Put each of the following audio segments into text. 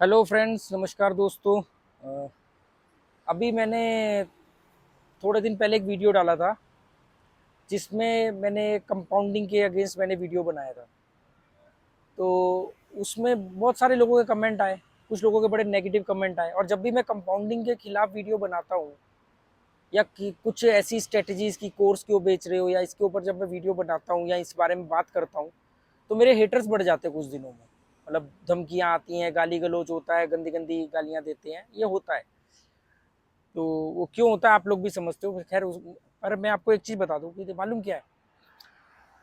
Hello friends, नमस्कार दोस्तों। अभी मैंने थोड़े दिन पहले एक वीडियो डाला था जिसमें मैंने कंपाउंडिंग के अगेंस्ट मैंने वीडियो बनाया था। तो उसमें बहुत सारे लोगों के कमेंट आए, कुछ लोगों के बड़े नेगेटिव कमेंट आए। और जब भी मैं कंपाउंडिंग के खिलाफ वीडियो बनाता हूँ या कि कुछ ऐसी स्ट्रेटजीज की कोर्स क्यों बेच रहे हो या इसके ऊपर जब मैं वीडियो बनाता हूँ या इस बारे में बात करता हूँ, तो मेरे हेटर्स बढ़ जाते हैं कुछ दिनों में। मतलब धमकियाँ आती हैं, गाली गलौज होता है, गंदी गंदी गालियाँ देते हैं, ये होता है। तो वो क्यों होता है आप लोग भी समझते हो, खैर पर मैं आपको एक चीज़ बता दूं कि मालूम क्या है,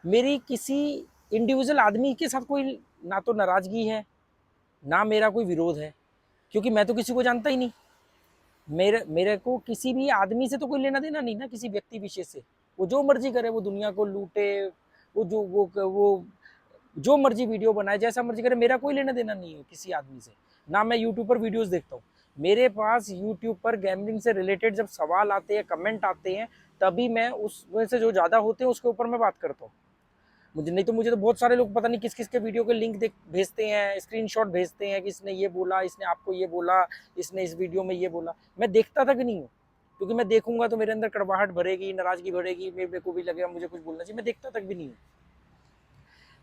मेरी किसी इंडिविजुअल आदमी के साथ कोई ना तो नाराज़गी है, ना मेरा कोई विरोध है, क्योंकि मैं तो किसी को जानता ही नहीं। मेरे मेरे को किसी भी आदमी से तो कोई लेना देना नहीं ना, किसी व्यक्ति विशेष से। वो जो मर्जी करे, वो दुनिया को लूटे, वो जो मर्जी वीडियो बनाए, जैसा मर्जी करे, मेरा कोई लेना देना नहीं है किसी आदमी से। ना मैं यूट्यूब पर वीडियोस देखता हूँ। मेरे पास यूट्यूब पर गैमलिंग से रिलेटेड जब सवाल आते हैं, कमेंट आते हैं, तभी मैं उसमें से जो ज़्यादा होते हैं उसके ऊपर मैं बात करता हूँ। मुझे तो बहुत सारे लोग पता नहीं किस किस के वीडियो के लिंक देख भेजते हैं, स्क्रीनशॉट भेजते हैं कि इसने ये बोला, इसने आपको ये बोला, इसने इस वीडियो में ये बोला। मैं देखता तक नहीं हूँ, क्योंकि मैं देखूंगा तो मेरे अंदर कड़वाहट भरेगी, नाराजगी भरेगी, मेरे को भी लगेगा मुझे कुछ बोलना चाहिए। मैं देखता तक भी नहीं हूँ।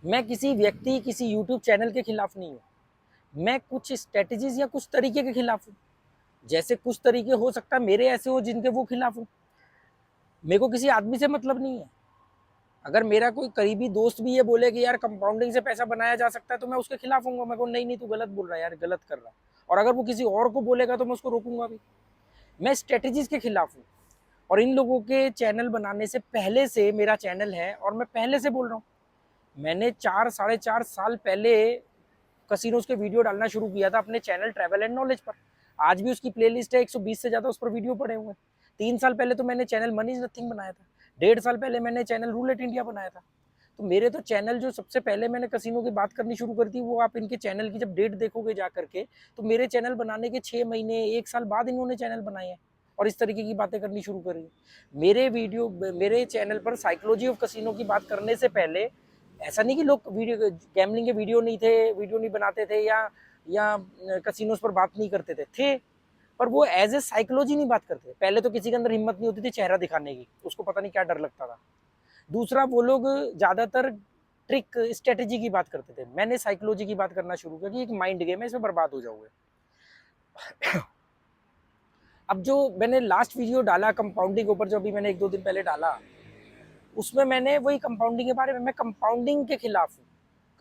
मैं किसी व्यक्ति, किसी यूट्यूब चैनल के खिलाफ नहीं हूँ। मैं कुछ स्ट्रेटजीज या कुछ तरीके के खिलाफ हूँ। जैसे कुछ तरीके हो सकता है मेरे ऐसे हो जिनके वो खिलाफ हूँ। मेरे को किसी आदमी से मतलब नहीं है। अगर मेरा कोई करीबी दोस्त भी ये बोले कि यार कंपाउंडिंग से पैसा बनाया जा सकता है, तो मैं उसके खिलाफ हूँ। मैं को नहीं नहीं, तू गलत बोल रहा है यार, गलत कर रहा है। और अगर वो किसी और को बोलेगा तो मैं उसको रोकूंगा भी। मैं स्ट्रेटजीज के खिलाफ हूँ। और इन लोगों के चैनल बनाने से पहले से मेरा चैनल है, और मैं पहले से बोल रहा हूँ। मैंने 4 साढ़े 4 साल पहले कसिनोज के वीडियो डालना शुरू किया था अपने चैनल ट्रैवल एंड नॉलेज पर। आज भी उसकी प्लेलिस्ट है, 120 से ज़्यादा उस पर वीडियो पड़े हुए हैं। 3 साल पहले तो मैंने चैनल मनी इज नथिंग बनाया था। 1.5 साल पहले मैंने चैनल रूलेट इंडिया बनाया था। तो मेरे तो चैनल, जो सबसे पहले मैंने कसिनो की बात करनी शुरू कर दी, वो आप इनके चैनल की जब डेट देखोगे जा करके, तो मेरे चैनल बनाने के 6 महीने 1 साल बाद इन्होंने चैनल बनाए हैं और इस तरीके की बातें करनी शुरू करी। मेरे चैनल पर साइकोलॉजी ऑफ कसिनो की बात करने से पहले, ऐसा नहीं कि लोग वीडियो गैमलिंग के वीडियो नहीं बनाते थे या कसिनोस पर बात नहीं करते थे। पर वो एज ए साइकोलॉजी नहीं बात करते। पहले तो किसी के अंदर हिम्मत नहीं होती थी चेहरा दिखाने की, उसको पता नहीं क्या डर लगता था। दूसरा, वो लोग ज्यादातर ट्रिक स्ट्रेटेजी की बात करते थे। मैंने साइकोलॉजी की बात करना शुरू किया कि एक माइंड गेम है, इसमें बर्बाद हो जाओगे। अब जो मैंने लास्ट वीडियो डाला कंपाउंडिंग के ऊपर, जो अभी मैंने 1-2 दिन पहले डाला, उसमें मैंने वही कंपाउंडिंग के बारे में, मैं कंपाउंडिंग के खिलाफ हूँ।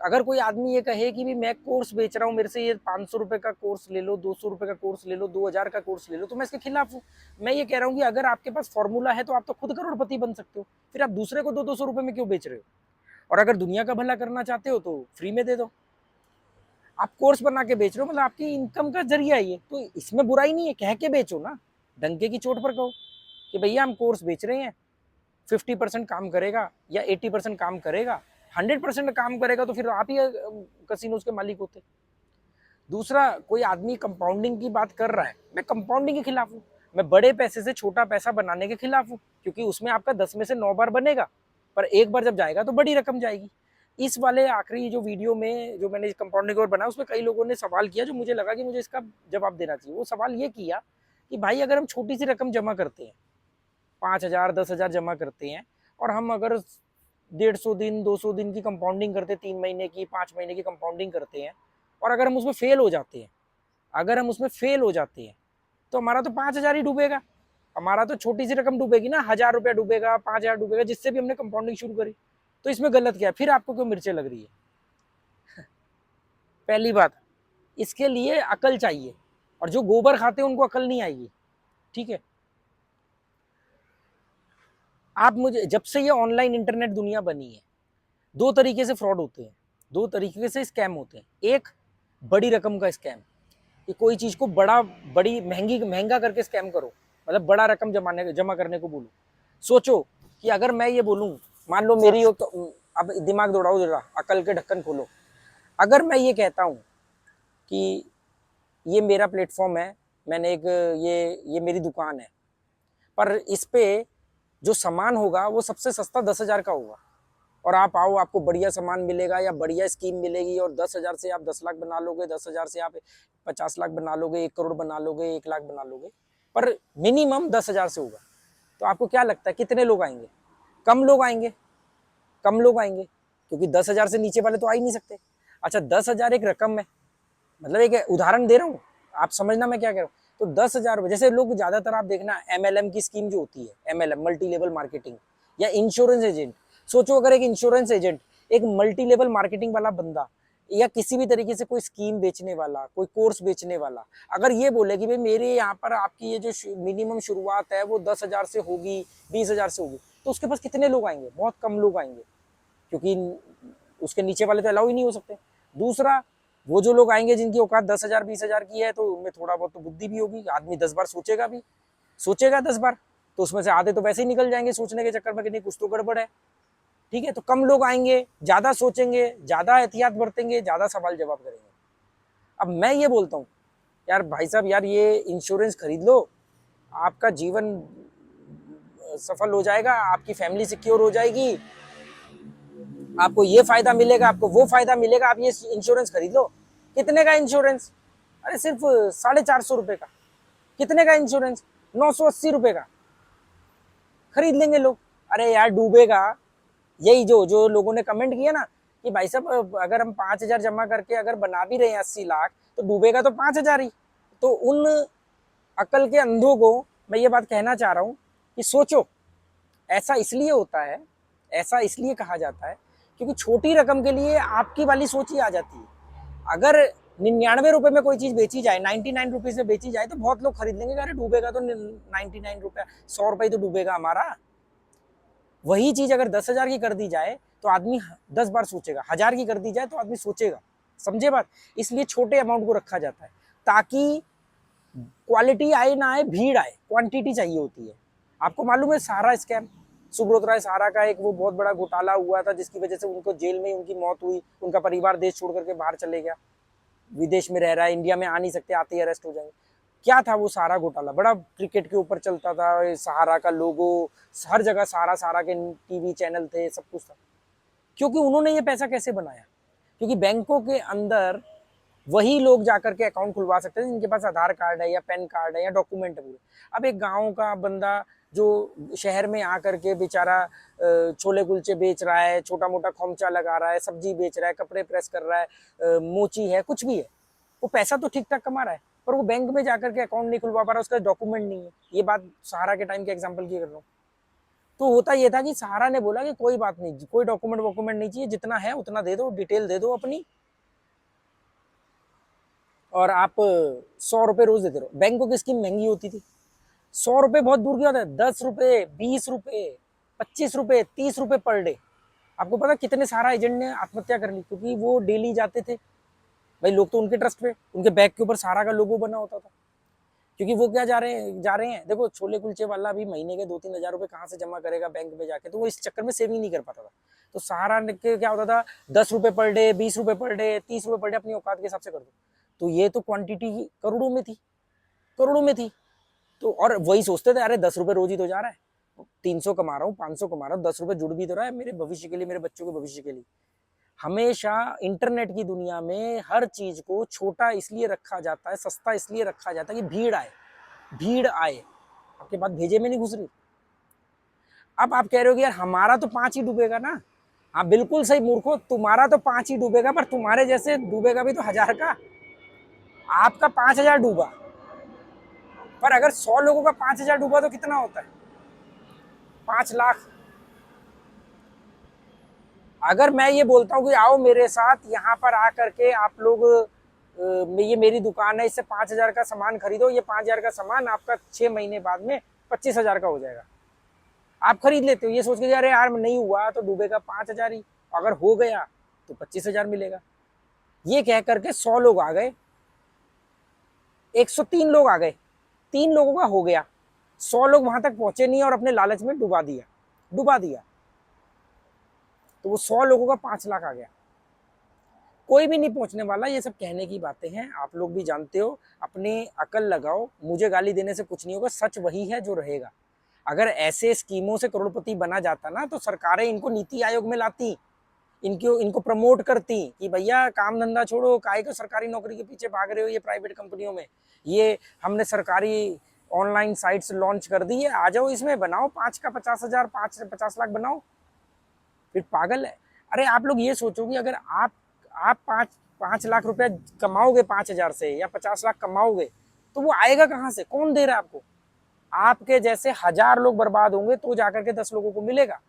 अगर कोई आदमी ये कहे कि भी मैं कोर्स बेच रहा हूँ, मेरे से ये 500 रुपए का कोर्स ले लो, 200 रुपए का कोर्स ले लो, 2000 का कोर्स ले लो, तो मैं इसके खिलाफ हूँ। मैं ये कह रहा हूँ कि अगर आपके पास फॉर्मूला है तो आप तो खुद करोड़पति बन सकते हो। फिर आप दूसरे को 200-200 रुपए में क्यों बेच रहे हो? और अगर दुनिया का भला करना चाहते हो तो फ्री में दे दो। आप कोर्स बना के बेच रहे हो, मतलब आपकी इनकम का जरिया है ये, तो इसमें बुराई नहीं है। कह के बेचो ना, डंके की चोट पर कहो कि भैया हम कोर्स बेच रहे हैं, 50% काम करेगा या 80% काम करेगा, 100% काम करेगा, तो फिर आप ही कसिनोज के मालिक होते। दूसरा, कोई आदमी कंपाउंडिंग की बात कर रहा है, मैं कंपाउंडिंग के खिलाफ हूँ। मैं बड़े पैसे से छोटा पैसा बनाने के खिलाफ हूँ, क्योंकि उसमें आपका 10 में से 9 बार बनेगा, पर एक बार जब जाएगा तो बड़ी रकम जाएगी। इस वाले आखिरी जो वीडियो में जो मैंने कंपाउंडिंग और बनाया, उसमें कई लोगों ने सवाल किया जो मुझे लगा कि मुझे इसका जवाब देना चाहिए। वो सवाल ये किया कि भाई, अगर हम छोटी सी रकम जमा करते हैं, 5,000 10,000 जमा करते हैं, और हम अगर 150 दिन 200 दिन की कंपाउंडिंग करते, 3 महीने की 5 महीने की कंपाउंडिंग करते हैं, और अगर हम उसमें फेल हो जाते हैं, तो हमारा तो 5,000 ही डूबेगा। हमारा तो छोटी सी रकम डूबेगी ना, 1,000 रुपया डूबेगा, 5,000 डूबेगा, जिससे भी हमने कंपाउंडिंग शुरू करी। तो इसमें गलत क्या है? फिर आपको क्यों मिर्चें लग रही है? पहली बात, इसके लिए अकल चाहिए, और जो गोबर खाते हैं उनको अकल नहीं आएगी। ठीक है? आप मुझे, जब से ये ऑनलाइन इंटरनेट दुनिया बनी है, दो तरीके से फ्रॉड होते हैं, दो तरीके से स्कैम होते हैं। एक, बड़ी रकम का स्कैम, कि कोई चीज को बड़ी महंगा करके स्कैम करो, मतलब बड़ा रकम जमा करने को बोलो। सोचो कि अगर मैं ये बोलूं, मान लो मेरी हो, तो अब दिमाग दौड़ाओ जरा, अकल के ढक्कन खोलो। अगर मैं ये कहता हूं कि ये मेरा प्लेटफॉर्म है, मैंने एक, ये मेरी दुकान है, पर इस पे जो सामान होगा वो सबसे सस्ता 10,000 का होगा, और आप आओ, आपको बढ़िया सामान मिलेगा या बढ़िया स्कीम मिलेगी, और 10,000 से आप 10 लाख बना लोगे, 10,000 से आप 50 लाख बना लोगे, 1 करोड़ बना लोगे, 1 लाख बना लोगे, पर मिनिमम 10,000 से होगा। तो आपको क्या लगता है कितने लोग आएंगे? कम लोग आएंगे, कम लोग आएंगे, क्योंकि 10,000 से नीचे वाले तो आ ही नहीं सकते। अच्छा, 10,000 एक रकम है, मतलब एक उदाहरण दे रहा हूँ, आप समझना मैं क्या कह रहा हूँ। तो 10,000 जैसे लोग ज्यादातर आप देखना MLM की स्कीम जो होती है, MLM मल्टी लेवल मार्केटिंग, या इंश्योरेंस एजेंट। सोचो अगर एक इंश्योरेंस एजेंट, एक मल्टी लेवल मार्केटिंग वाला बंदा, या किसी भी तरीके से कोई स्कीम बेचने वाला, कोई कोर्स बेचने वाला, अगर ये बोले कि भाई मेरे यहाँ पर आपकी ये जो मिनिमम शुरुआत है वो 10,000 से होगी, 20,000 से होगी, तो उसके पास कितने लोग आएंगे? बहुत कम लोग आएंगे, क्योंकि उसके नीचे वाले तो अलाउ ही नहीं हो सकते। दूसरा, वो जो लोग आएंगे जिनकी औकात 10,000 20,000 की है, तो उनमें थोड़ा बहुत तो बुद्धि भी होगी, आदमी 10 बार सोचेगा भी, सोचेगा 10 बार, तो उसमें से आधे तो वैसे ही निकल जाएंगे सोचने के चक्कर में कि नहीं कुछ तो गड़बड़ है। ठीक है, तो कम लोग आएंगे, ज्यादा सोचेंगे, ज्यादा एहतियात बरतेंगे, ज्यादा सवाल जवाब करेंगे। अब मैं ये बोलता हूँ यार भाई साहब, यार ये इंश्योरेंस खरीद लो, आपका जीवन सफल हो जाएगा, आपकी फैमिली सिक्योर हो जाएगी, आपको ये फायदा मिलेगा, आपको वो फायदा मिलेगा, आप ये इंश्योरेंस खरीद लो। कितने का इंश्योरेंस? अरे सिर्फ 450 रुपए का। कितने का इंश्योरेंस? 980 रुपए का। खरीद लेंगे लोग। अरे यार डूबेगा, यही जो जो लोगों ने कमेंट किया ना कि भाई साहब अगर हम 5,000 जमा करके अगर बना भी रहे हैं 80 लाख, तो डूबेगा तो 5,000 ही। तो उन अकल के अंधों को मैं ये बात कहना चाह रहा हूँ कि सोचो, ऐसा इसलिए होता है, ऐसा इसलिए कहा जाता है क्योंकि छोटी रकम के लिए आपकी वाली सोच ही आ जाती है। अगर 99 रुपए में कोई चीज बेची जाए, 99 रुपीज में बेची जाए, तो बहुत लोग खरीद लेंगे। अरे डूबेगा तो 99 रुपया, 100 रुपये तो डूबेगा हमारा। वही चीज अगर 10,000 की कर दी जाए तो आदमी 10 बार सोचेगा, 1,000 की कर दी जाए तो आदमी सोचेगा। समझे बात? इसलिए छोटे अमाउंट को रखा जाता है ताकि क्वालिटी आए ना आए, भीड़ आए, क्वांटिटी चाहिए होती है। आपको मालूम है सहारा स्कैम, सुब्रत राय सहारा का एक वो बहुत बड़ा घोटाला हुआ था, जिसकी वजह से उनको जेल में उनकी मौत हुई, उनका परिवार देश छोड़ करके बाहर चले गया, विदेश में रह रहा है, इंडिया में आ नहीं सकते, आते ही अरेस्ट हो जाएंगे। क्या था वो सारा घोटाला? बड़ा क्रिकेट के ऊपर चलता था, सहारा का लोगो हर जगह, सहारा सहारा के टीवी चैनल थे, सब कुछ था। क्योंकि उन्होंने ये पैसा कैसे बनाया? क्योंकि बैंकों के अंदर वही लोग जाकर के अकाउंट खुलवा सकते हैं जिनके पास आधार कार्ड है या पैन कार्ड है या डॉक्यूमेंट है पूरे। अब एक गांव का बंदा जो शहर में आकर के बेचारा छोले कुलचे बेच रहा है, छोटा मोटा खोमचा लगा रहा है, सब्जी बेच रहा है, कपड़े प्रेस कर रहा है, मोची है, कुछ भी है, वो पैसा तो ठीक ठाक कमा रहा है, पर वो बैंक में जाकर के अकाउंट नहीं खुलवा पा रहा, उसका डॉक्यूमेंट नहीं है। ये बात सहारा के टाइम के एग्जाम्पल की कर रहा हूँ। तो होता ये था कि सहारा ने बोला कि कोई बात नहीं, कोई डॉक्यूमेंट वॉक्यूमेंट नहीं चाहिए, जितना है उतना दे दो, डिटेल दे दो अपनी, और आप 100 रुपए रोज देते रहो। बैंकों की स्कीम महंगी होती थी। 100 रुपए बहुत दूर की बात है, 10 रुपए, 20 रुपए, 25 रुपए, 30 रुपए पर डे। आपको पता कितने सारा एजेंट ने आत्महत्या कर ली? क्योंकि वो डेली जाते थे, भाई लोग तो उनके ट्रस्ट पे, उनके बैग के ऊपर सारा का लोगो बना होता था। क्योंकि वो क्या जा रहे हैं, देखो छोले कुलचे वाला भी महीने के 2-3 हजार रुपए कहाँ से जमा करेगा बैंक में जाके, तो वो इस चक्कर में सेविंग नहीं कर पाता था। तो सहारा के क्या होता था, 10 रुपए पर डे, 20 रुपए पर डे, 30 रुपए पर डे, अपनी औकात के हिसाब से कर दो। तो ये तो क्वांटिटी करोड़ों में थी, करोड़ों में थी। तो और वही सोचते थे अरे 10 रुपए रोज ही तो जा रहा है, 300 कमा रहा हूँ, 500 कमा रहा हूँ, 10 रुपए जुड़ भी तो रहा है मेरे भविष्य के लिए, मेरे बच्चों के भविष्य के लिए। हमेशा इंटरनेट की दुनिया में हर चीज को छोटा इसलिए रखा जाता है, सस्ता इसलिए रखा जाता है कि भीड़ आए, भीड़ आए। आपके बात भेजे में नहीं घुस रही। अब आप कह रहे हो कि यार हमारा तो 5 ही डूबेगा ना। हाँ बिल्कुल सही मूर्खो, तुम्हारा तो 5 ही डूबेगा, पर तुम्हारे जैसे डूबेगा भी तो 1,000 का। आपका 5,000 डूबा, पर अगर 100 लोगों का 5,000 डूबा तो कितना होता है? 5 लाख। अगर मैं ये बोलता हूँ कि आओ मेरे साथ यहाँ पर आकर के आप लोग, ये मेरी दुकान है, इससे 5,000 का सामान खरीदो, ये 5,000 का सामान आपका 6 महीने बाद में 25,000 का हो जाएगा, आप खरीद लेते हो ये सोच के, अरे यार नहीं हुआ तो डूबेगा 5,000 ही, अगर हो गया तो 25,000 मिलेगा। ये कह करके 100 लोग आ गए, 103 लोग आ गए, 3 लोगों का हो गया, 100 लोग वहां तक पहुंचे नहीं और अपने लालच में डुबा दिया, डुबा दिया। तो वो 100 लोगों का 5 लाख आ गया। कोई भी नहीं पहुंचने वाला, ये सब कहने की बातें हैं, आप लोग भी जानते हो। अपनी अकल लगाओ, मुझे गाली देने से कुछ नहीं होगा, सच वही है जो रहेगा। अगर ऐसे स्कीमों से करोड़पति बना जाता ना तो सरकारें इनको नीति आयोग में लाती, इनको इनको प्रमोट करती कि भैया काम धंधा छोड़ो, काहे को सरकारी नौकरी के पीछे भाग रहे हो ये प्राइवेट कंपनियों में, ये हमने सरकारी ऑनलाइन साइट्स लॉन्च कर दी है, आ जाओ इसमें बनाओ 5 का 50,000, 5 से 50 लाख बनाओ। फिर पागल है। अरे आप लोग ये सोचो कि अगर आप 5 लाख रुपए कमाओगे 5,000 से या 50 लाख कमाओगे तो वो आएगा कहाँ से, कौन दे रहा है आपको? आपके जैसे 1000 लोग बर्बाद होंगे तो जाकर के 10 लोगों को मिलेगा।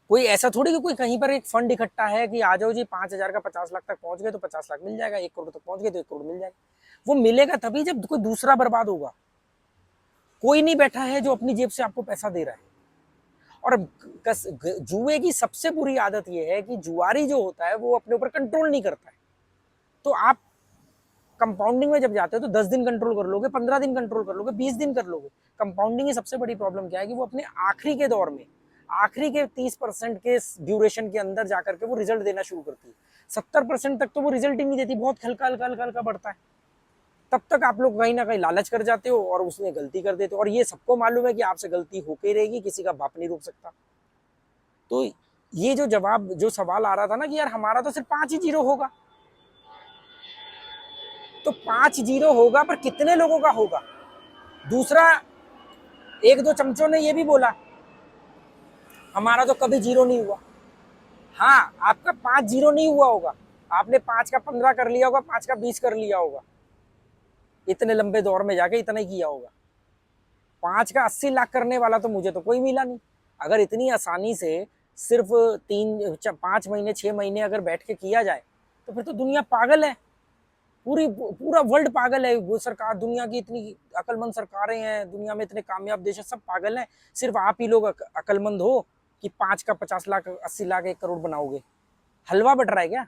कोई ऐसा थोड़ी कि कोई कहीं पर एक फंड इकट्ठा है कि आ जाओ जी 5,000 का 50 लाख तक पहुंच गए तो 50 लाख मिल जाएगा, 1 करोड़ तक पहुंच गए तो 1 करोड़ मिल जाएगा। वो मिलेगा तभी जब कोई दूसरा बर्बाद होगा। कोई नहीं बैठा है जो अपनी जेब से आपको पैसा दे रहा है। और जुए की सबसे बुरी आदत यह है कि जुआरी जो होता है वो अपने ऊपर कंट्रोल नहीं करता है। तो आप कंपाउंडिंग में जब जाते हो तो 10 दिन कंट्रोल कर लोगे, 15 दिन कंट्रोल कर लोगे, 20 दिन कर लोगे। कंपाउंडिंग की सबसे बड़ी प्रॉब्लम क्या है कि वो अपने आखिरी के दौर में, आखिरी के 30% के ड्यूरेशन के अंदर जाकर के वो रिजल्ट देना शुरू करती है। 70% तक तो वो रिजल्ट ही नहीं देती, बहुत हल्का हल्का हल्का हल्का बढ़ता है। तब तक आप लोग कहीं ना कहीं लालच कर जाते हो और उसमें गलती कर देते हो, और ये सबको मालूम है कि आपसे गलती होके रहेगी, किसी का बाप नहीं रोक सकता। तो ये जो सवाल आ रहा था ना कि यार हमारा तो सिर्फ 5 ही जीरो होगा, तो 5 जीरो होगा पर कितने लोगों का होगा? दूसरा, 1-2 चमचों ने ये भी बोला हमारा तो कभी जीरो नहीं हुआ। हाँ, आपका 5 जीरो नहीं हुआ होगा, आपने 5 का 15 कर लिया होगा, 5 का 20 कर लिया होगा, इतने लंबे दौर में जाके इतना ही किया होगा। 5 का 80 लाख करने वाला तो मुझे तो कोई मिला नहीं। अगर इतनी आसानी से सिर्फ 5 महीने 6 महीने अगर बैठ के किया जाए तो फिर तो दुनिया पागल है, पूरा वर्ल्ड पागल है। वो सरकार, दुनिया की इतनी अकलमंद सरकारें हैं, दुनिया में इतने कामयाब देश है, सब पागल हैं। सिर्फ आप ही लोग अकलमंद हो कि 5 का 50 लाख 80 लाख 1 करोड़ बनाओगे। हलवा बट रहा है क्या?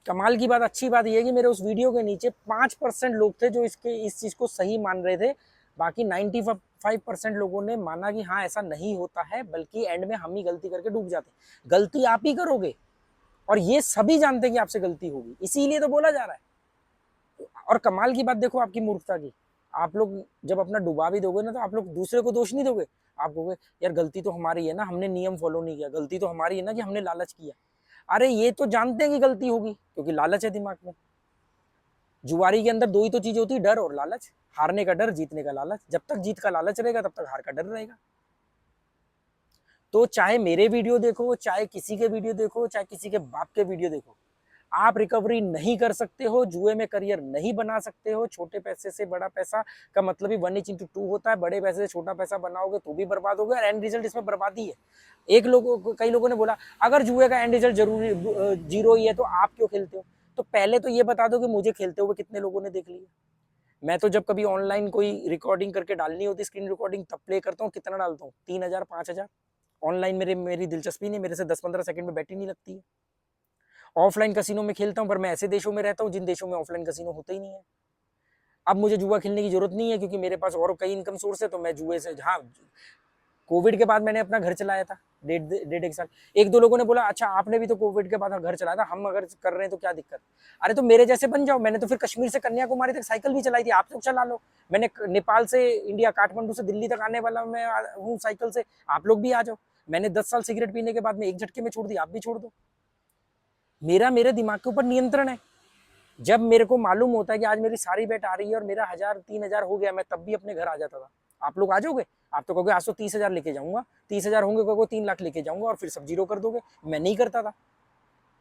कमाल की बात, अच्छी बात यह है कि मेरे उस वीडियो के नीचे 5% लोग थे जो इस चीज को सही मान रहे थे। बाकी 95% लोगों ने माना कि हाँ ऐसा नहीं होता है, बल्कि एंड में हम ही गलती करके डूब जाते हैं। गलती आप ही करोगे और ये सभी जानते हैं कि आपसे गलती होगी, इसीलिए तो बोला जा रहा है। और कमाल की बात देखो आपकी मूर्खता की, आप लोग जब अपना डुबा भी दोगे ना तो आप लोग दूसरे को दोष नहीं दोगे, आप कहोगे यार गलती तो हमारी है ना, हमने नियम फॉलो नहीं किया, गलती तो हमारी है ना कि हमने लालच किया। अरे ये तो जानते हैं कि गलती होगी क्योंकि लालच है दिमाग में। जुआरी के अंदर 2 ही तो चीज होती है, डर और लालच। हारने का डर, जीतने का लालच। जब तक जीत का लालच रहेगा तब तक हार का डर रहेगा। तो चाहे मेरे वीडियो देखो, चाहे किसी के वीडियो देखो, चाहे किसी के बाप के वीडियो देखो, आप रिकवरी नहीं कर सकते हो, जुए में करियर नहीं बना सकते हो। छोटे पैसे से बड़ा पैसा का मतलब ही 1/2 होता है। बड़े पैसे से छोटा पैसा बनाओगे तो भी बर्बाद होगा, और एंड रिजल्ट इसमें बर्बादी है। कई लोगों ने बोला अगर जुए का एंड रिजल्ट जरूरी जीरो ही है तो आप क्यों खेलते हो? तो पहले तो ये बता दो कि मुझे खेलते हुए कितने लोगों ने देख लिया। मैं तो जब कभी ऑनलाइन कोई रिकॉर्डिंग करके डालनी होती, स्क्रीन रिकॉर्डिंग, तब प्ले करता हूँ। कितना डालता हूँ? 3,000 5,000। ऑनलाइन मेरी दिलचस्पी नहीं, मेरे से 10-15 सेकंड में बैटरी नहीं लगती है। ऑफलाइन कसिनो में खेलता हूँ, पर मैं ऐसे देशों में रहता हूँ जिन देशों में ऑफलाइन कसिनो होते ही नहीं है। अब मुझे जुआ खेलने की जरूरत नहीं है क्योंकि मेरे पास और कई इनकम सोर्स है, तो मैं जुए से, हाँ कोविड के बाद मैंने अपना घर चलाया था 1.5 साल। 1-2 लोगों ने बोला अच्छा आपने भी तो कोविड के बाद घर चलाया था, हम अगर कर रहे हैं तो क्या दिक्कत? अरे तो मेरे जैसे बन जाओ। मैंने तो फिर कश्मीर से कन्याकुमारी तक साइकिल भी चलाई थी, आप लोग चला लो। मैंने नेपाल से इंडिया, काठमांडू से दिल्ली तक आने वाला मैं हूँ साइकिल से, आप लोग भी आ जाओ। मैंने 10 साल सिगरेट पीने के बाद में एक झटके में छोड़ दी, आप भी छोड़ दो। मेरे दिमाग के ऊपर नियंत्रण है। जब मेरे को मालूम होता है कि आज मेरी सारी बेट आ रही है और मेरा 1,000-3,000 हो गया, मैं तब भी अपने घर आ जाता था। आप लोग आ जाओगे? आप तो कहोगे आज तो 30,000 लेके जाऊंगा, 30,000 होंगे, कहोगे 3 लाख लेके जाऊंगा और फिर सब जीरो कर दोगे। मैं नहीं करता था।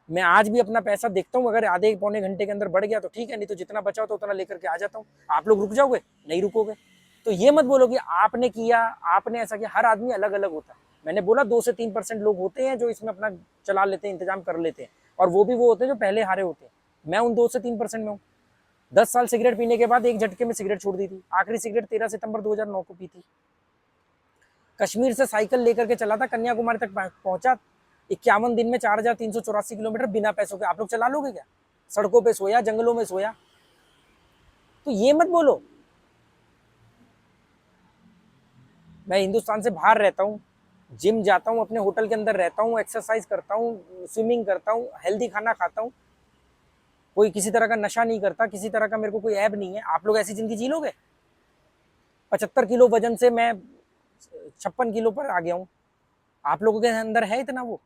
मैं आज भी अपना पैसा देखता हूँ, अगर आधे पौने घंटे के अंदर बढ़ गया तो ठीक है, नहीं तो जितना बचा तो उतना लेकर के आ जाता हूँ। आप लोग रुक जाओगे? नहीं रुकोगे। तो ये मत बोलो कि आपने किया, आपने ऐसा किया। हर आदमी अलग अलग होता है। मैंने बोला 2 से 3% लोग होते हैं जो इसमें अपना चला लेते हैं, इंतजाम कर लेते हैं, और वो भी वो होते हैं जो पहले हारे होते हैं। मैं उन 2 से 3% में हूँ। 10 साल सिगरेट पीने के बाद एक झटके में सिगरेट छोड़ दी थी। आखिरी सिगरेट 13 सितंबर 2009 को पी थी। कश्मीर से साइकिल लेकर के चला था, कन्याकुमारी तक पहुंचा 51 दिन में 4,384 किलोमीटर बिना पैसों के। आप लोग चला लोगे क्या? सड़कों पे सोया, जंगलों में सोया। तो ये मत बोलो। मैं हिंदुस्तान से बाहर रहता हूँ, जिम जाता हूँ, अपने होटल के अंदर रहता हूँ, एक्सरसाइज करता हूँ, स्विमिंग करता हूँ, हेल्दी खाना खाता हूँ, कोई किसी तरह का नशा नहीं करता, किसी तरह का मेरे को कोई ऐब नहीं है। आप लोग ऐसी जिंदगी जी लोगे? 75 किलो वजन से मैं 56 किलो पर आ गया हूँ। आप लोगों के अंदर है इतना वो?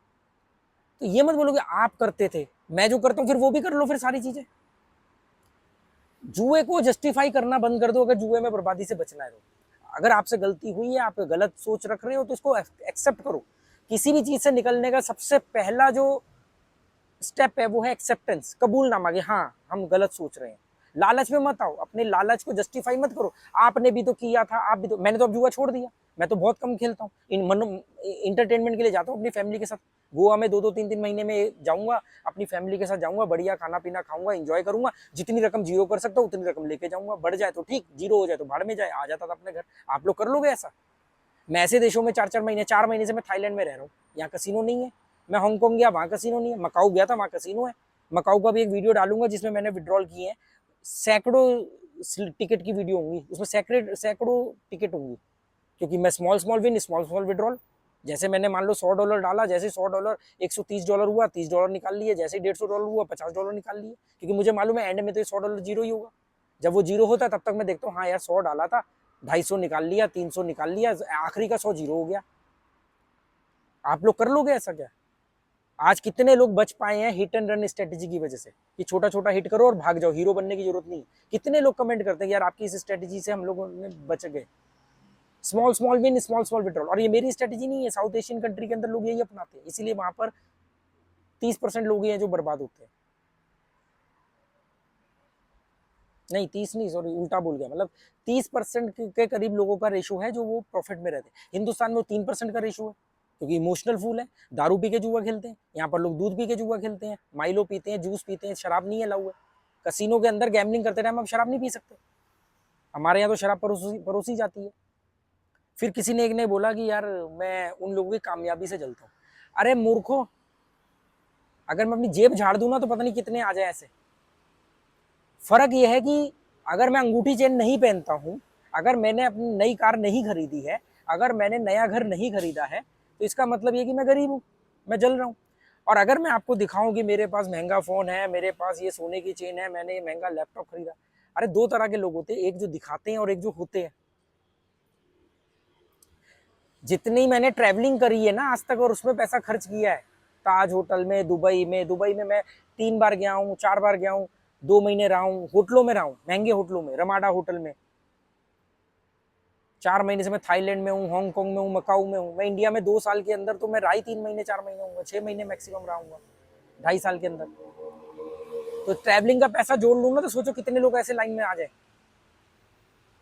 तो ये मत बोलो कि आप करते थे, मैं जो करता हूँ फिर वो भी कर लो, फिर सारी चीजें। जुए को जस्टिफाई करना बंद कर दो अगर जुए में बर्बादी से बचना है तो। अगर आपसे गलती हुई है, आप गलत सोच रख रहे हो, तो इसको एक्सेप्ट करो। किसी भी चीज से निकलने का सबसे पहला जो स्टेप है वो है एक्सेप्टेंस, कबूलनामा कि हाँ हम गलत सोच रहे हैं। लालच में मत आओ, अपने लालच को जस्टिफाई मत करो। आपने भी तो किया था, आप भी तो, मैंने तो अब जुआ छोड़ दिया, मैं तो बहुत कम खेलता हूँ। इंटरटेनमेंट के लिए जाता हूँ अपनी फैमिली के साथ, गोवा में 2-2 3-3 महीने में जाऊंगा, अपनी फैमिली के साथ जाऊंगा, बढ़िया खाना पीना खाऊंगा, एंजॉय करूंगा, जितनी रकम जीरो कर सकता हूँ उतनी रकम लेके जाऊंगा। बढ़ जाए तो ठीक, जीरो हो जाए तो भाड़ में जाए, आ जाता था अपने घर। आप लोग कर लोगे ऐसा? मैं ऐसे देशों में 4-4 महीने, 4 महीने से मैं थाईलैंड में रह रहा हूँ, यहाँ कसिनो नहीं है। मैं हांगकांग गया, वहाँ कसिनो नहीं है। मकाऊ गया था, वहाँ कसिनो है। मकाऊ का भी एक वीडियो डालूंगा जिसमें मैंने विड्रॉल किए हैं, सैकड़ों टिकट की वीडियो होंगी उसमें, सैकड़ों टिकट होंगी, क्योंकि मैं small small win, small small withdrawal. जैसे मैंने मान लो $100 डाला, जैसे $100 $130 हुआ, $30 निकाल लिए, जैसे $150 हुआ $50 निकाल लिए, क्योंकि मुझे मालूम है एंड में तो $100 जीरो ही होगा। जब वो जीरो होता है तब तक मैं देखता हूँ हाँ यार 100 डाला था, 250 निकाल लिया, 300 निकाल लिया, आखिरी का 100 जीरो हो गया। आप लोग कर लोगे ऐसा क्या? आज कितने लोग बच पाए हैं हिट एंड रन स्ट्रेटेजी की वजह से, कि छोटा छोटा हिट करो और भाग जाओ, हीरो बनने की जरूरत नहीं। कितने लोग कमेंट करते हैं यार आपकी इस स्ट्रेटेजी से हम लोगों ने बच गए, small small win, small small withdrawal. और ये मेरी स्ट्रेटेजी नहीं है, साउथ एशियन कंट्री के अंदर लोग यही अपनाते हैं, इसीलिए वहां पर 30% लोग ही हैं जो बर्बाद होते हैं। नहीं 30 नहीं, सॉरी उल्टा बोल गया, मतलब 30% के करीब लोगों का रेशो है जो वो प्रॉफिट में रहते हैं। हिंदुस्तान में वो 3% का रेशो है, क्योंकि इमोशनल फूल है, दारू पी के जुआ खेलते हैं। यहाँ पर लोग दूध पी के जुआ खेलते हैं, माइलो पीते हैं, जूस पीते हैं, शराब नहीं अलाउ है। कसिनो के अंदर गैम्बलिंग करते टाइम अब शराब नहीं पी सकते, हमारे यहाँ तो शराब परोसी जाती है। फिर किसी ने एक ने बोला कि यार मैं उन लोगों की कामयाबी से जलता हूँ। अरे मूर्खो, अगर मैं अपनी जेब झाड़ दूं ना तो पता नहीं कितने आ जाए ऐसे। फर्क यह है कि अगर मैं अंगूठी चेन नहीं पहनता हूं, अगर मैंने अपनी नई कार नहीं खरीदी है, अगर मैंने नया घर नहीं खरीदा है, तो इसका मतलब ये कि मैं गरीब हूं, मैं जल रहा हूं। और अगर मैं आपको दिखाऊं कि मेरे पास महंगा फोन है, मेरे पास ये सोने की चेन है, मैंने ये महंगा लैपटॉप खरीदा, अरे दो तरह के लोग होते हैं, एक जो दिखाते हैं और एक जो होते हैं। जितनी मैंने ट्रैवलिंग करी है ना आज तक और उसमें पैसा खर्च किया है, ताज होटल में, दुबई में मैं 3 बार गया हूँ, 4 बार गया हूँ, 2 महीने रहा हूँ, होटलों में रहा हूँ, महंगे होटलों में, रमाडा होटल में। 4 महीने से मैं थाईलैंड में हूँ, हांगकांग में हूँ, मकाऊ में हूँ। मैं इंडिया में 2 साल के अंदर तो मैं रहा ही 3 महीने 4 महीने हूँ, 6 महीने मैक्सिमम रहा हूँ 2.5 साल के अंदर। तो ट्रैवलिंग का पैसा जोड़ लूँ ना तो सोचो कितने लोग ऐसे लाइन में आ जाए।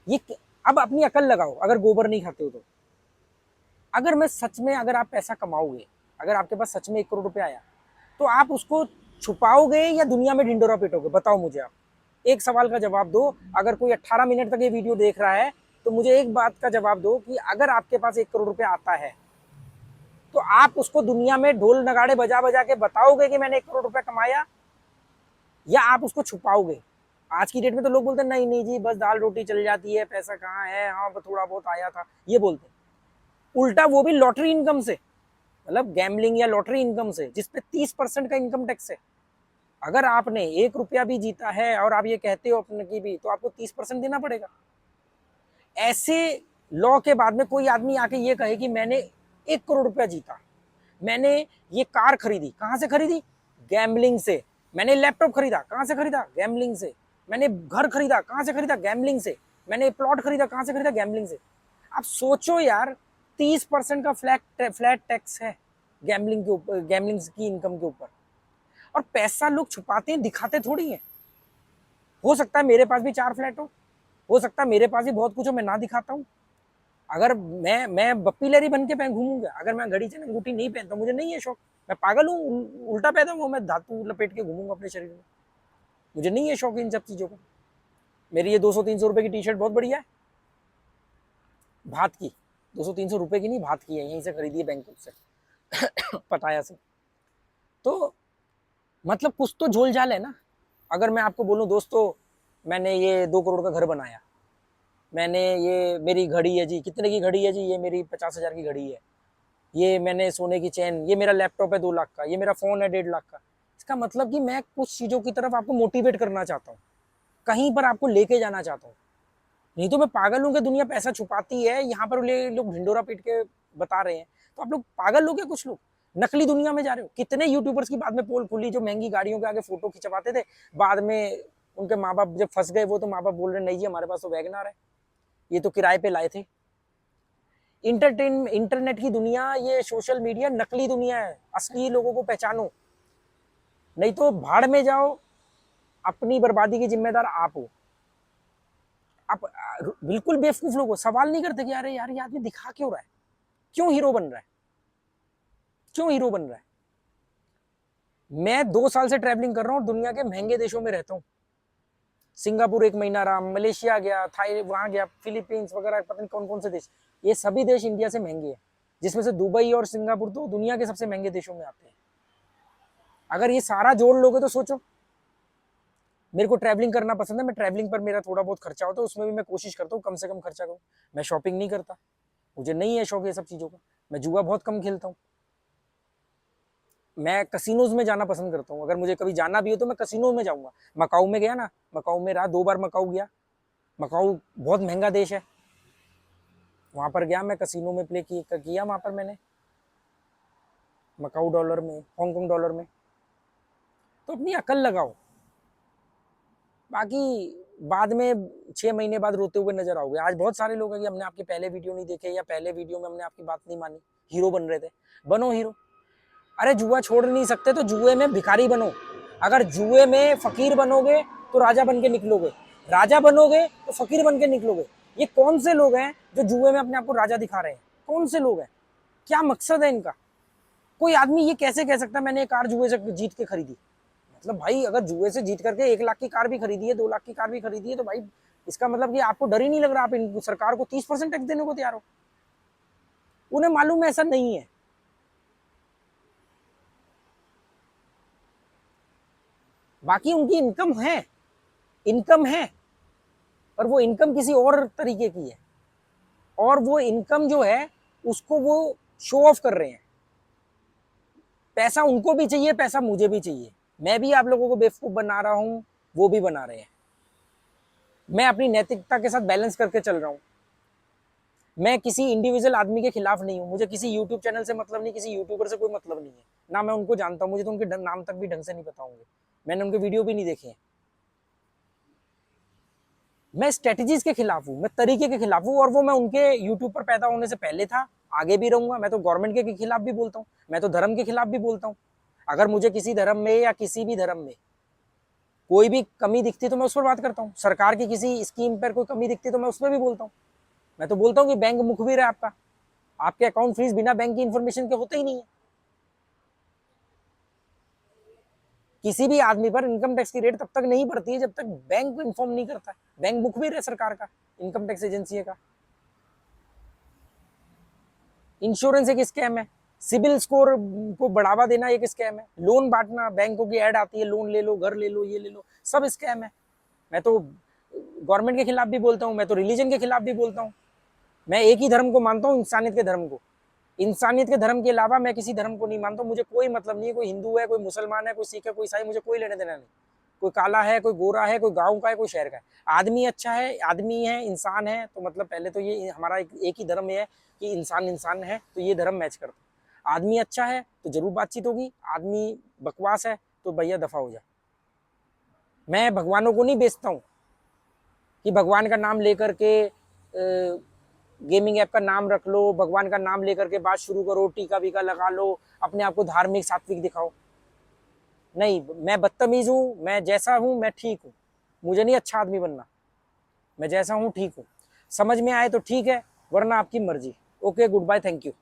ये अब अपनी अकल लगाओ, अगर गोबर नहीं खाते हो तो। अगर मैं सच में, अगर आप पैसा कमाओगे, अगर आपके पास सच में 1 करोड़ रुपया आया, तो आप उसको छुपाओगे या दुनिया में ढिंडोरा पीटोगे? बताओ मुझे आप, एक सवाल का जवाब दो। अगर कोई 18 मिनट तक ये वीडियो देख रहा है तो मुझे एक बात का जवाब दो कि अगर आपके पास 1 करोड़ रुपया आता है तो आप उसको दुनिया में ढोल नगाड़े बजा बजा के बताओगे कि मैंने 1 करोड़ रुपया कमाया, या आप उसको छुपाओगे? आज की डेट में तो लोग बोलते हैं नहीं नहीं जी बस दाल रोटी चल जाती है, पैसा कहाँ है, हाँ थोड़ा बहुत आया था, ये बोलते हैं। उल्टा वो भी लॉटरी इनकम से, मतलब गैम्बलिंग या लॉटरी इनकम से, जिसपे 30% का इनकम टैक्स है। अगर आपने 1 रुपया भी जीता है और आप ये कहते हो अपने की भी, तो आपको 30% देना पड़ेगा। ऐसे लॉ के बाद में कोई आदमी आके ये कहे कि मैंने 1 करोड़ रुपया जीता, मैंने ये कार खरीदी, कहां से खरीदी? गैम्बलिंग से। मैंने लैपटॉप खरीदा, कहां से खरीदा? गैम्बलिंग से। मैंने घर खरीदा, कहां से खरीदा? गैम्बलिंग से। मैंने प्लॉट खरीदा, कहां से खरीदा? गैम्बलिंग से। आप सोचो यार, 30% का फ्लैट टैक्स है गैम्बलिंग के ऊपर, गैम्बलिंग की इनकम के ऊपर। और पैसा लोग छुपाते हैं, दिखाते थोड़ी है। हो सकता है मेरे पास भी 4 फ्लैट हो सकता है मेरे पास भी बहुत कुछ हो, मैं ना दिखाता हूँ। अगर मैं बप्पी लहरी बन के घूमूंगा, अगर मैं घड़ी चेन अंगूठी नहीं पहनता, मुझे नहीं है शौक, मैं पागल हूँ, उल्टा पैदा हूँ, मैं धातु लपेट के घूमूंगा अपने शरीर में, मुझे नहीं है शौक इन सब चीजों का। मेरी ये 200-300 रुपए की टी शर्ट बहुत बढ़िया है, भात की, 200-300 रुपए की नहीं, भात की है, यहीं से खरीदी है बैंकॉक से पटाया से। तो मतलब कुछ तो झोल झाल है ना। अगर मैं आपको बोलूं दोस्तों मैंने ये 2 करोड़ का घर बनाया, मैंने ये, मेरी घड़ी है जी, कितने की घड़ी है जी? ये मेरी 50,000 की घड़ी है, ये मैंने सोने की चेन, ये मेरा लैपटॉप है 2 लाख का, ये मेरा फोन है 1.5 लाख का। इसका मतलब कि मैं कुछ चीजों की तरफ आपको मोटिवेट करना चाहता हूँ, कहीं पर आपको लेके जाना चाहता हूँ। नहीं तो मैं पागल हूँ कि दुनिया पैसा छुपाती है, यहाँ पर लोग ढिंडोरा पीट के बता रहे हैं। तो आप लोग पागल हो क्या? कुछ लोग नकली दुनिया में जा रहे हो। कितने यूट्यूबर्स की बाद में पोल खुली जो महंगी गाड़ियों के आगे फोटो खिंचवाते थे, बाद में उनके माँ बाप जब फंस गए वो तो माँ बाप बोल रहे नहीं जी हमारे पास तो वैगनार है, ये तो किराए पे लाए थे। इंटरनेट की दुनिया, ये सोशल मीडिया नकली दुनिया है, असली लोगों को पहचानो, नहीं तो भाड़ में जाओ। अपनी बर्बादी की जिम्मेदार आप हो। आप बिल्कुल बेवकूफ लोग हो, सवाल नहीं करते कि अरे यार ये आदमी दिखा क्यों रहा है, क्यों हीरो बन रहा है, क्यों हीरो बन रहा है। मैं 2 साल से ट्रैवलिंग कर रहा हूँ, दुनिया के महंगे देशों में रहता हूँ। सिंगापुर 1 महीना रहा, मलेशिया गया, थाई वहां गया, फिलीपींस वगैरह, पता नहीं कौन कौन से देश। ये सभी देश इंडिया से महंगे हैं, जिसमें से दुबई और सिंगापुर तो दुनिया के सबसे महंगे देशों में आते हैं। अगर ये सारा जोड़ लोगे तो सोचो। मेरे को ट्रैवलिंग करना पसंद है, मैं ट्रैवलिंग पर मेरा थोड़ा बहुत खर्चा होता है, उसमें भी मैं कोशिश करता हूँ कम से कम खर्चा करूँ। मैं शॉपिंग नहीं करता, मुझे नहीं है शौक ये सब चीज़ों का। मैं जुआ बहुत कम खेलता हूँ। मैं कसिनोज में जाना पसंद करता हूँ, अगर मुझे कभी जाना भी हो तो मैं कसिनो में जाऊँगा। मकाऊ में गया ना, मकाऊ में रहा 2 बार, मकाऊ गया। मकाऊ बहुत महंगा देश है, वहाँ पर गया मैं, कसिनो में प्ले किया वहाँ पर मैंने, मकाऊ डॉलर में, हांगकांग डॉलर में। तो अपनी अकल लगाओ, बाकी बाद में 6 महीने बाद रोते हुए नजर आओगे। आज बहुत सारे लोग हैं कि हमने आपके पहले वीडियो नहीं देखे, या पहले वीडियो में हमने आपकी बात नहीं मानी, हीरो बन रहे थे। बनो हीरो। अरे जुआ छोड़ नहीं सकते तो जुए में भिखारी बनो। अगर जुए में फकीर बनोगे तो राजा बन के निकलोगे, राजा बनोगे तो फकीर बन के निकलोगे। ये कौन से लोग हैं जो जुए में अपने आप को राजा दिखा रहे हैं? कौन से लोग हैं? क्या मकसद है इनका? कोई आदमी ये कैसे कह सकता है मैंने एक कार जुए से जीत के खरीदी? मतलब भाई अगर जुए से जीत करके 1 लाख की कार भी खरीदी है, 2 लाख की कार भी खरीदी है, तो भाई इसका मतलब कि आपको डर ही नहीं लग रहा, आप सरकार को 30% टैक्स देने को तैयार हो। उन्हें मालूम है ऐसा नहीं है। बाकी उनकी इनकम है, और वो इनकम किसी और तरीके की है, और वो इनकम जो है उसको वो शो ऑफ कर रहे हैं। पैसा उनको भी चाहिए, पैसा मुझे भी चाहिए। मैं भी आप लोगों को बेवकूफ बना रहा हूं, वो भी बना रहे हैं। मैं अपनी नैतिकता के साथ बैलेंस करके चल रहा हूं। मैं किसी इंडिविजुअल आदमी के खिलाफ नहीं हूं, मुझे किसी यूट्यूब चैनल से मतलब नहीं, किसी यूट्यूबर से कोई मतलब नहीं है, ना मैं उनको जानता हूं, मुझे तो उनके नाम तक भी ढंग से नहीं पता होंगे, मैंने उनके वीडियो भी नहीं देखे हैं। मैं स्ट्रेटजीज के खिलाफ हूँ, मैं तरीके के खिलाफ हूँ, और वो मैं उनके यूट्यूब पर पैदा होने से पहले था, आगे भी रहूंगा। मैं तो गवर्नमेंट के खिलाफ भी बोलता हूँ, मैं तो धर्म के खिलाफ भी बोलता हूँ। अगर मुझे किसी धर्म में या किसी भी धर्म में कोई भी कमी दिखती तो मैं उस पर बात करता हूँ। सरकार की किसी स्कीम पर कोई कमी दिखती तो मैं उस पर भी बोलता हूँ। मैं तो बोलता हूँ कि बैंक मुखबिर है आपका, आपके अकाउंट फ्रीज बिना बैंक की इंफॉर्मेशन के होते ही नहीं है। किसी भी आदमी पर इनकम टैक्स की रेट तब तक नहीं बढ़ती है जब तक बैंक को इन्फॉर्म नहीं करता। बैंक मुखबिर है सरकार का, इनकम टैक्स एजेंसी का। इंश्योरेंस एक स्कैम है, सिबिल स्कोर को बढ़ावा देना एक स्कैम है, लोन बांटना, बैंकों की ऐड आती है लोन ले लो, घर ले लो, ये ले लो, सब स्कैम है। मैं तो गवर्नमेंट के खिलाफ भी बोलता हूँ, मैं तो रिलीजन के खिलाफ भी बोलता हूँ। मैं एक ही धर्म को मानता हूँ, इंसानियत के धर्म को। इंसानियत के धर्म के अलावा मैं किसी धर्म को नहीं मानता हूँ। मुझे कोई मतलब नहीं है, कोई हिंदू है, कोई मुसलमान है, कोई सिख है, कोई ईसाई, मुझे कोई लेने देना नहीं। कोई काला है, कोई गोरा है, कोई गाँव का है, कोई शहर का है। आदमी अच्छा है, आदमी है, इंसान है, तो मतलब पहले तो ये हमारा एक ही धर्म है कि इंसान इंसान है, तो ये धर्म मैच करता है। आदमी अच्छा है तो जरूर बातचीत होगी, आदमी बकवास है तो भैया दफा हो जा। मैं भगवानों को नहीं बेचता हूँ कि भगवान का नाम लेकर के गेमिंग ऐप का नाम रख लो, भगवान का नाम लेकर के बात शुरू करो, टीका वीका लगा लो, अपने आप को धार्मिक सात्विक दिखाओ। नहीं, मैं बदतमीज हूँ, मैं जैसा हूँ मैं ठीक हूँ, मुझे नहीं अच्छा आदमी बनना, मैं जैसा हूँ ठीक हूँ। समझ में आए तो ठीक है, वरना आपकी मर्जी। Okay, good bye, thank you.